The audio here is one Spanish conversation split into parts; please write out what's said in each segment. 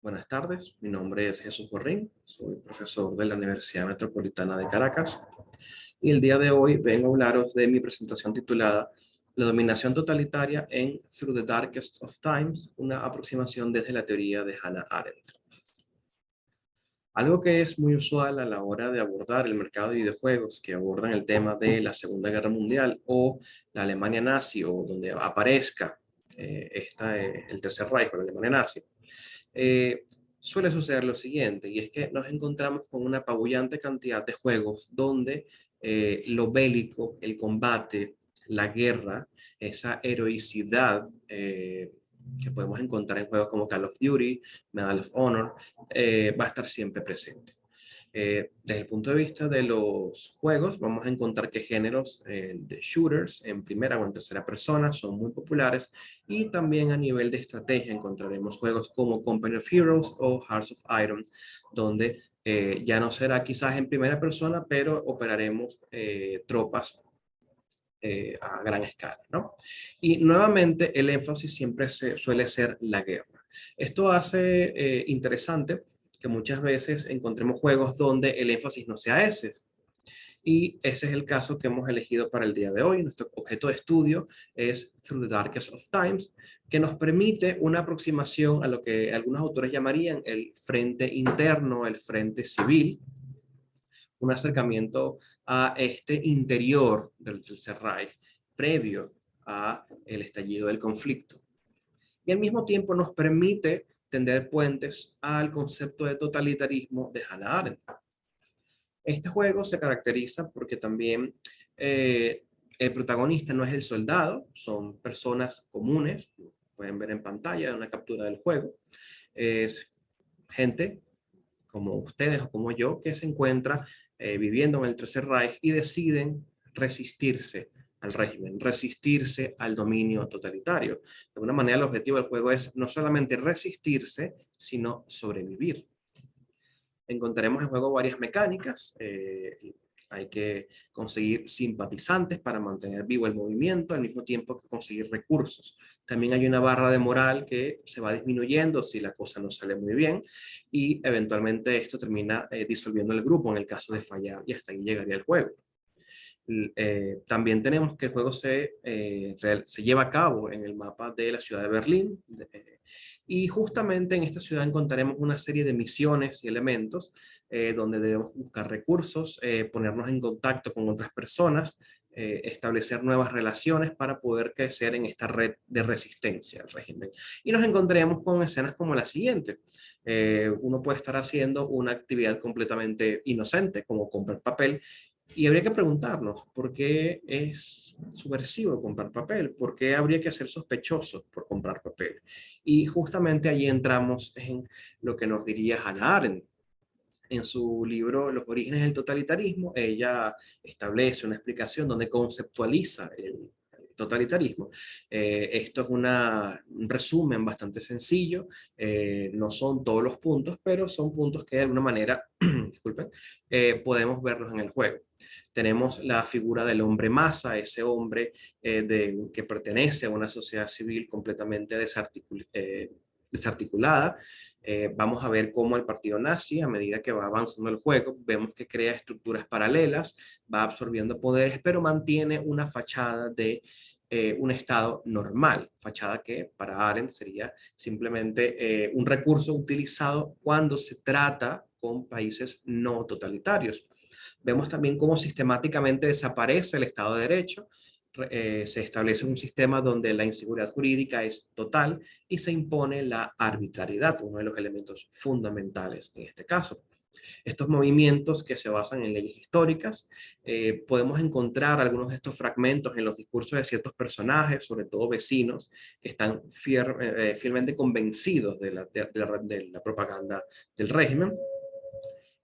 Buenas tardes, mi nombre es Jesús Borrín, soy profesor de la Universidad Metropolitana de Caracas y el día de hoy vengo a hablaros de mi presentación titulada La dominación totalitaria en Through the Darkest of Times, una aproximación desde la teoría de Hannah Arendt. Algo que es muy usual a la hora de abordar el mercado de videojuegos que abordan el tema de la Segunda Guerra Mundial o la Alemania nazi o donde aparezca el Tercer Reich o la Alemania nazi, eh, suele suceder lo siguiente, y es que nos encontramos con una apabullante cantidad de juegos donde lo bélico, el combate, la guerra, esa heroicidad que podemos encontrar en juegos como Call of Duty, Medal of Honor, va a estar siempre presente. Desde el punto de vista de los juegos, vamos a encontrar que géneros de shooters en primera o en tercera persona son muy populares y también a nivel de estrategia encontraremos juegos como Company of Heroes o Hearts of Iron, donde ya no será quizás en primera persona, pero operaremos tropas a gran escala, ¿no? Y nuevamente el énfasis siempre suele ser la guerra. Esto hace interesante que muchas veces encontremos juegos donde el énfasis no sea ese. Y ese es el caso que hemos elegido para el día de hoy. Nuestro objeto de estudio es Through the Darkest of Times, que nos permite una aproximación a lo que algunos autores llamarían el frente interno, el frente civil, un acercamiento a este interior del Tercer Reich previo a el estallido del conflicto. Y al mismo tiempo nos permite tender puentes al concepto de totalitarismo de Hannah Arendt. Este juego se caracteriza porque también el protagonista no es el soldado, son personas comunes, pueden ver en pantalla una captura del juego, es gente como ustedes o como yo, que se encuentra viviendo en el Tercer Reich y deciden resistirse al régimen, resistirse al dominio totalitario. De alguna manera, el objetivo del juego es no solamente resistirse, sino sobrevivir. Encontraremos en el juego varias mecánicas. Hay que conseguir simpatizantes para mantener vivo el movimiento, al mismo tiempo que conseguir recursos. También hay una barra de moral que se va disminuyendo si la cosa no sale muy bien y eventualmente esto termina disolviendo el grupo en el caso de fallar y hasta ahí llegaría el juego. También tenemos que el juego se lleva a cabo en el mapa de la ciudad de Berlín y justamente en esta ciudad encontraremos una serie de misiones y elementos donde debemos buscar recursos, ponernos en contacto con otras personas, establecer nuevas relaciones para poder crecer en esta red de resistencia al régimen. Y nos encontraremos con escenas como la siguiente. Uno puede estar haciendo una actividad completamente inocente, como comprar papel, y habría que preguntarnos por qué es subversivo comprar papel, por qué habría que ser sospechosos por comprar papel. Y justamente allí entramos en lo que nos diría Hannah Arendt. En su libro Los orígenes del totalitarismo, ella establece una explicación donde conceptualiza el totalitarismo. Esto es un resumen bastante sencillo, no son todos los puntos, pero son puntos que de alguna manera, disculpen, podemos verlos en el juego. Tenemos la figura del hombre masa, ese hombre que pertenece a una sociedad civil completamente desarticulada. Vamos a ver cómo el partido nazi, a medida que va avanzando el juego, vemos que crea estructuras paralelas, va absorbiendo poderes, pero mantiene una fachada de un estado normal, fachada que para Arendt sería simplemente un recurso utilizado cuando se trata con países no totalitarios. Vemos también cómo sistemáticamente desaparece el Estado de Derecho, se establece un sistema donde la inseguridad jurídica es total y se impone la arbitrariedad, uno de los elementos fundamentales en este caso. Estos movimientos que se basan en leyes históricas, podemos encontrar algunos de estos fragmentos en los discursos de ciertos personajes, sobre todo vecinos, que están fielmente convencidos de la propaganda del régimen.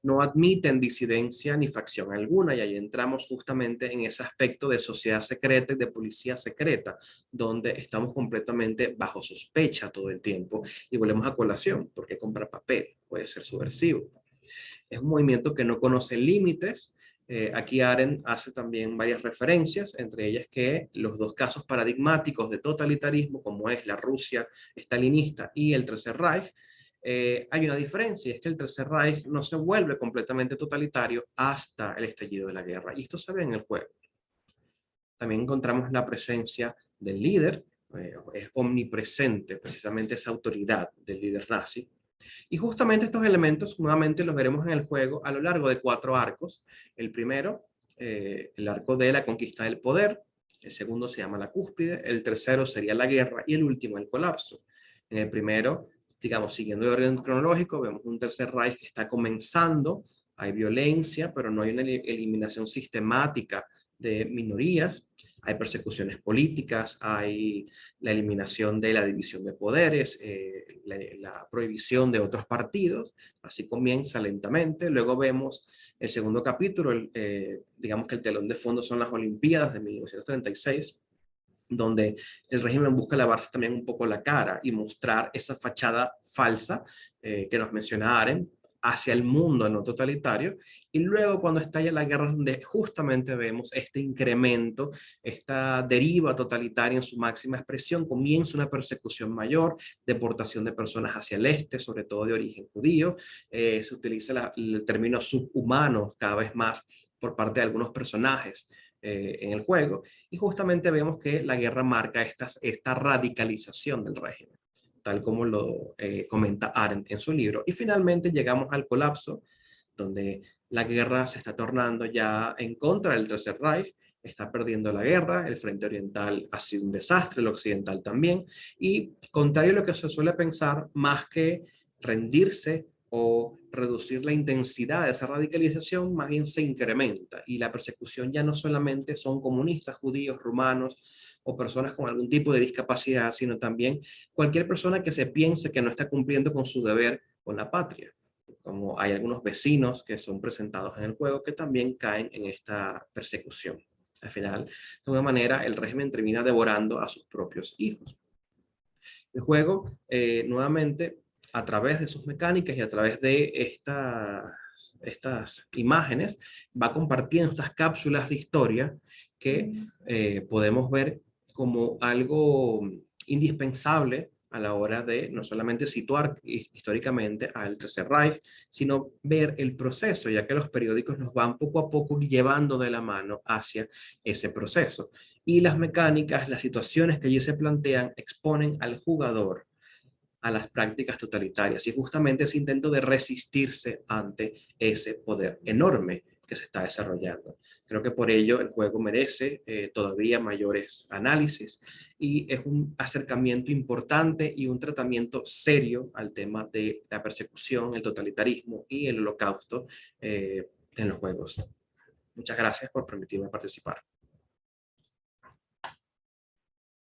No admiten disidencia ni facción alguna, y ahí entramos justamente en ese aspecto de sociedad secreta y de policía secreta, donde estamos completamente bajo sospecha todo el tiempo. Y volvemos a colación, porque comprar papel puede ser subversivo. Es un movimiento que no conoce límites. Aquí Arendt hace también varias referencias, entre ellas que los dos casos paradigmáticos de totalitarismo, como es la Rusia estalinista y el Tercer Reich, hay una diferencia, es que el Tercer Reich no se vuelve completamente totalitario hasta el estallido de la guerra, y esto se ve en el juego. También encontramos la presencia del líder, es omnipresente precisamente esa autoridad del líder nazi. Y justamente estos elementos nuevamente los veremos en el juego a lo largo de 4 arcos. El primero, el arco de la conquista del poder. El segundo se llama la cúspide. El tercero sería la guerra. Y el último, el colapso. En el primero, digamos, siguiendo el orden cronológico, vemos un tercer Reich que está comenzando. Hay violencia, pero no hay una eliminación sistemática de minorías. Hay persecuciones políticas, hay la eliminación de la división de poderes, la prohibición de otros partidos. Así comienza lentamente. Luego vemos el segundo capítulo, digamos que el telón de fondo son las Olimpiadas de 1936, donde el régimen busca lavarse también un poco la cara y mostrar esa fachada falsa que nos menciona Arendt hacia el mundo no totalitario. Y luego cuando estalla la guerra, donde justamente vemos este incremento, esta deriva totalitaria en su máxima expresión, comienza una persecución mayor, deportación de personas hacia el este, sobre todo de origen judío. Se utiliza el término subhumano cada vez más por parte de algunos personajes en el juego, y justamente vemos que la guerra marca esta radicalización del régimen, tal como lo comenta Arendt en su libro. Y finalmente llegamos al colapso, donde la guerra se está tornando ya en contra del Tercer Reich, está perdiendo la guerra, el frente oriental ha sido un desastre, el occidental también, y contrario a lo que se suele pensar, más que rendirse o reducir la intensidad de esa radicalización, más bien se incrementa, y la persecución ya no solamente son comunistas, judíos, rumanos o personas con algún tipo de discapacidad, sino también cualquier persona que se piense que no está cumpliendo con su deber con la patria, como hay algunos vecinos que son presentados en el juego que también caen en esta persecución. Al final, de alguna manera, el régimen termina devorando a sus propios hijos. El juego, nuevamente, a través de sus mecánicas y a través de estas imágenes, va compartiendo estas cápsulas de historia que podemos ver como algo indispensable a la hora de no solamente situar históricamente al Tercer Reich, sino ver el proceso, ya que los periódicos nos van poco a poco llevando de la mano hacia ese proceso. Y las mecánicas, las situaciones que allí se plantean, exponen al jugador a las prácticas totalitarias y justamente ese intento de resistirse ante ese poder enorme que se está desarrollando. Creo que por ello el juego merece todavía mayores análisis, y es un acercamiento importante y un tratamiento serio al tema de la persecución, el totalitarismo y el holocausto en los juegos. Muchas gracias por permitirme participar.